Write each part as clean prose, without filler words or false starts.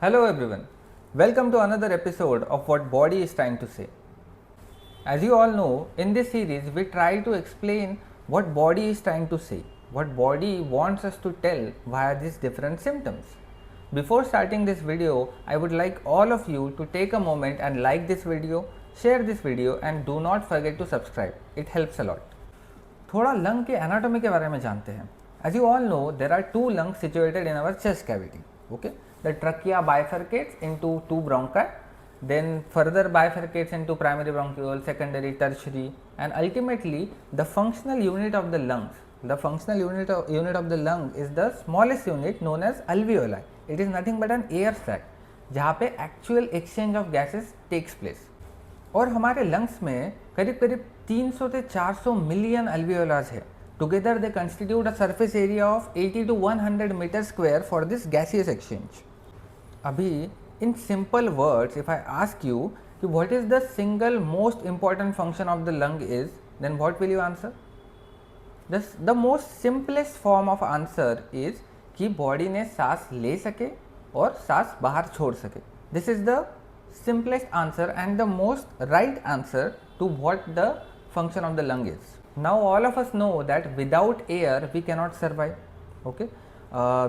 Hello everyone, welcome to another episode of What Body is Trying to Say. As you all know, in this series we try to explain what body is trying to say, what body wants us to tell via these different symptoms. Before starting this video, I would like all of you to take a moment and like this video, share this video and do not forget to subscribe. It helps a lot. थोड़ा lung के anatomy के बारे में जानते हैं. As you all know, there are two lungs situated in our chest cavity. Okay, the trachea bifurcates into two bronchi, then further bifurcates into primary bronchiole, secondary, tertiary, and ultimately the functional unit of the lungs. The functional unit of the lung is the smallest unit known as alveoli. It is nothing but an air sac जहाँ पे actual exchange of gases takes place. और हमारे lungs में करीब करीब 300 से 400 million alveolas है. Together they constitute a surface area of 80 to 100 meter square for this gaseous exchange. Abhi, in simple words, if I ask you what is the single most important function of the lung is, then what will you answer? The most simplest form of answer is कि body ने सांस ले सके और सांस बाहर छोड़ सके. This is the simplest answer and the most right answer to what the function of the lung is. Now all of us know that without air we cannot survive. Okay,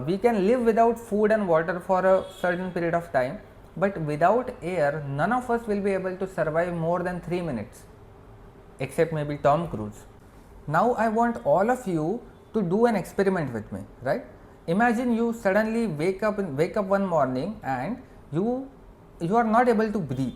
we can live without food and water for a certain period of time, but without air none of us will be able to survive more than 3 minutes, except maybe Tom Cruise. Now I want all of you to do an experiment with me, right? Imagine you suddenly wake up one morning and you are not able to breathe,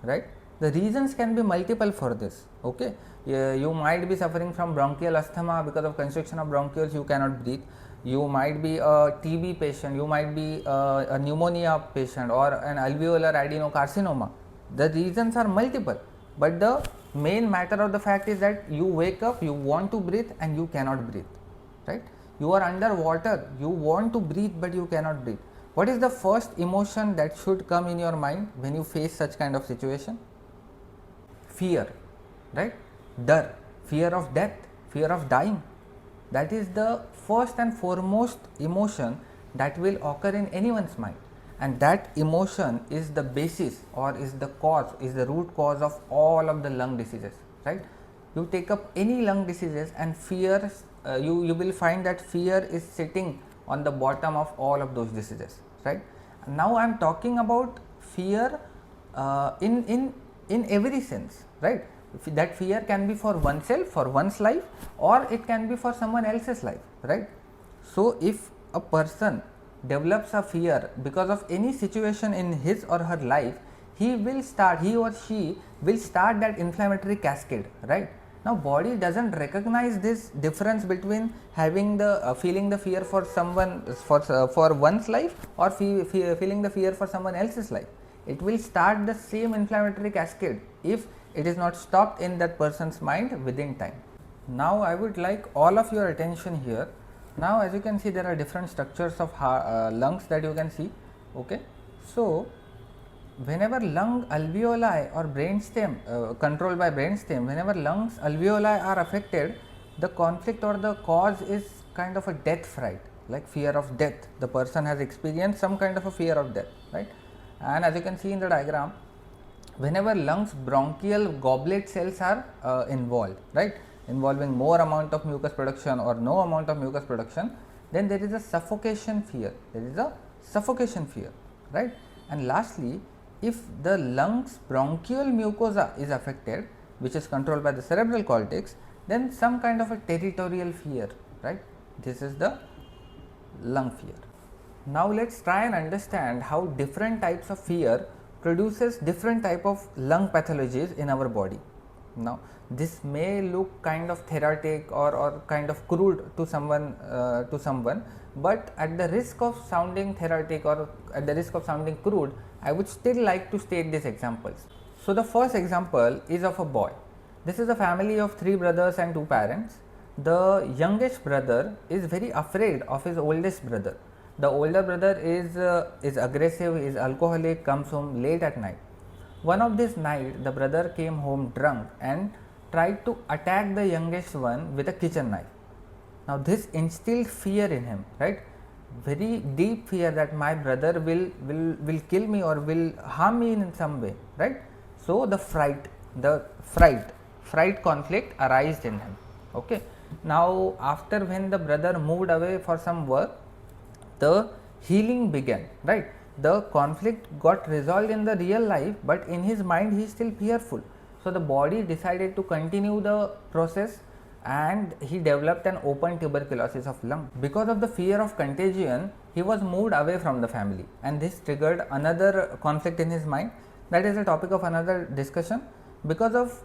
right? The reasons can be multiple for this. Okay, you might be suffering from bronchial asthma because of constriction of bronchioles, you cannot breathe. You might be a TB patient, you might be a pneumonia patient or an alveolar adenocarcinoma. The reasons are multiple, but the main matter of the fact is that you wake up, you want to breathe and you cannot breathe, right? You are underwater, you want to breathe but you cannot breathe. What is the first emotion that should come in your mind when you face such kind of situation? Fear, right? Dar, fear of death, fear of dying. That is the first and foremost emotion that will occur in anyone's mind, and that emotion is the basis or is the cause, is the root cause of all of the lung diseases, right? You take up any lung diseases and fear, you will find that fear is sitting on the bottom of all of those diseases, right? Now I am talking about fear in every sense, right? That fear can be for oneself, for one's life, or it can be for someone else's life, right? So if a person develops a fear because of any situation in his or her life, he or she will start that inflammatory cascade, right? Now body doesn't recognize this difference between having the feeling the fear for someone for one's life or feeling the fear for someone else's life. It will start the same inflammatory cascade if it is not stopped in that person's mind within time. Now I would like all of your attention here. Now as you can see, there are different structures of lungs that you can see. Okay, so whenever lung alveoli or brainstem controlled by brainstem, whenever lungs alveoli are affected, the conflict or the cause is kind of a death fright, like fear of death. The person has experienced some kind of a fear of death, right? And as you can see in the diagram, whenever lungs bronchial goblet cells are involved, right, involving more amount of mucus production or no amount of mucus production, then there is a suffocation fear, right? And lastly, if the lungs bronchial mucosa is affected, which is controlled by the cerebral cortex, then some kind of a territorial fear, right? This is the lung fear. Now let's try and understand how different types of fear produces different type of lung pathologies in our body. Now this may look kind of theoretic or kind of crude to someone, but at the risk of sounding theoretic or at the risk of sounding crude, I would still like to state these examples. So the first example is of a boy. This is a family of 3 brothers and 2 parents. The youngest brother is very afraid of his oldest brother. The older brother is aggressive, is alcoholic, comes home late at night. One of this night, the brother came home drunk and tried to attack the youngest one with a kitchen knife. Now this instilled fear in him, right? very deep fear that my brother will kill me or will harm me in some way, right? So the fright conflict arised in him. Okay. Now after when the brother moved away for some work, the healing began, right? The conflict got resolved in the real life, but in his mind he is still fearful. So the body decided to continue the process and he developed an open tuberculosis of lung. Because of the fear of contagion, he was moved away from the family, and this triggered another conflict in his mind. That is a topic of another discussion. Because of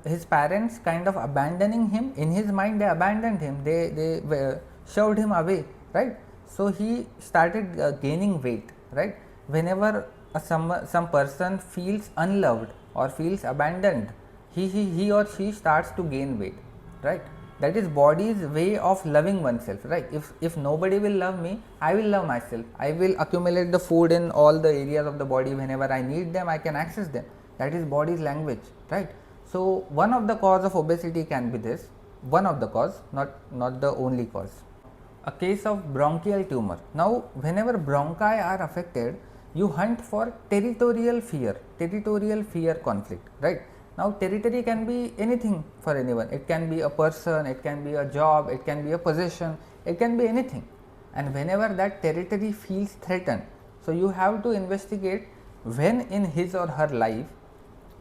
his parents kind of abandoning him, in his mind they abandoned him, they shoved him away, right? So he started gaining weight, right? Whenever some person feels unloved or feels abandoned, he or she starts to gain weight, right? That is body's way of loving oneself, right? If nobody will love me, I will love myself. I will accumulate the food in all the areas of the body. Whenever I need them, I can access them. That is body's language, right? So one of the cause of obesity can be this, one of the cause, not the only cause. A case of bronchial tumor. Now whenever bronchi are affected, you hunt for territorial fear conflict, right? Now territory can be anything for anyone. It can be a person, it can be a job, it can be a possession, it can be anything. And whenever that territory feels threatened, so you have to investigate when in his or her life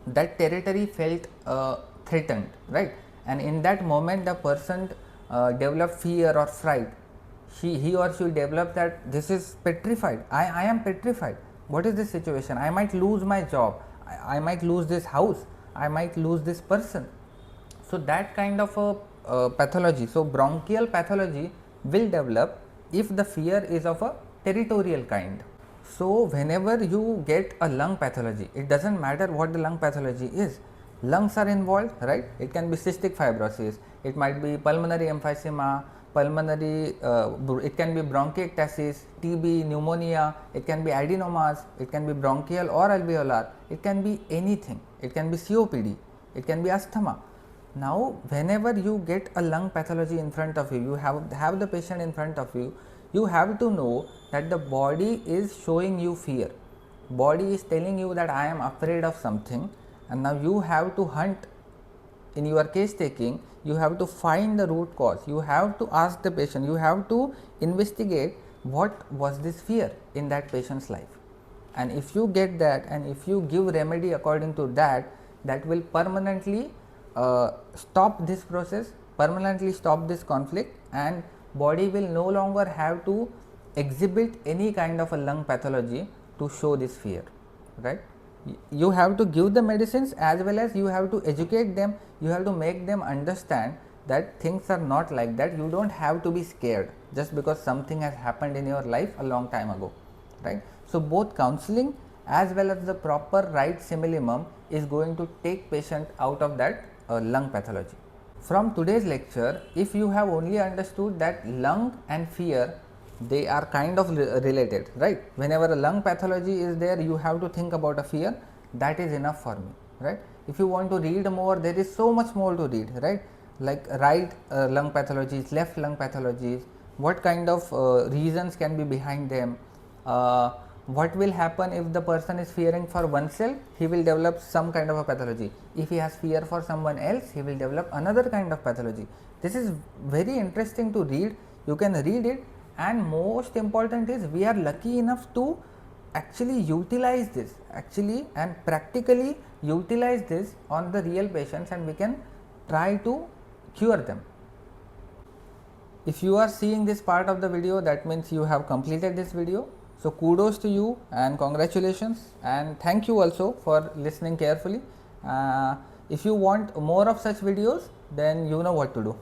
that territory felt threatened, right? And in that moment the person developed fear or fright. He or she will develop that this is petrified. I am petrified. What is this situation? I might lose my job. I might lose this house. I might lose this person. So that kind of a pathology. So bronchial pathology will develop if the fear is of a territorial kind. So whenever you get a lung pathology, it doesn't matter what the lung pathology is. Lungs are involved, right? It can be cystic fibrosis. It might be pulmonary emphysema, it can be bronchiectasis, TB, pneumonia, it can be adenomas, it can be bronchial or alveolar, it can be anything, it can be COPD, it can be asthma. Now whenever you get a lung pathology in front of you, you have the patient in front of you, you have to know that the body is showing you fear. Body is telling you that I am afraid of something, and now you have to hunt. In your case taking, you have to find the root cause. You have to ask the patient, you have to investigate what was this fear in that patient's life. And if you get that and if you give remedy according to that, that will permanently stop this process, permanently stop this conflict, and body will no longer have to exhibit any kind of a lung pathology to show this fear, right? You have to give the medicines as well as you have to educate them, you have to make them understand that things are not like that. You don't have to be scared just because something has happened in your life a long time ago, right? So both counseling as well as the proper right simillimum is going to take patient out of that lung pathology. From today's lecture, if you have only understood that lung and fear, they are kind of related, right? Whenever a lung pathology is there, you have to think about a fear. That is enough for me, right? If you want to read more, there is so much more to read, right? Like right lung pathologies, left lung pathologies, what kind of reasons can be behind them, what will happen if the person is fearing for oneself, he will develop some kind of a pathology. If he has fear for someone else, he will develop another kind of pathology. This is very interesting to read. You can read it, and most important is we are lucky enough to actually utilize this and practically utilize this on the real patients, and we can try to cure them. If you are seeing this part of the video, that means you have completed this video. So kudos to you and congratulations, and thank you also for listening carefully. If you want more of such videos, then you know what to do.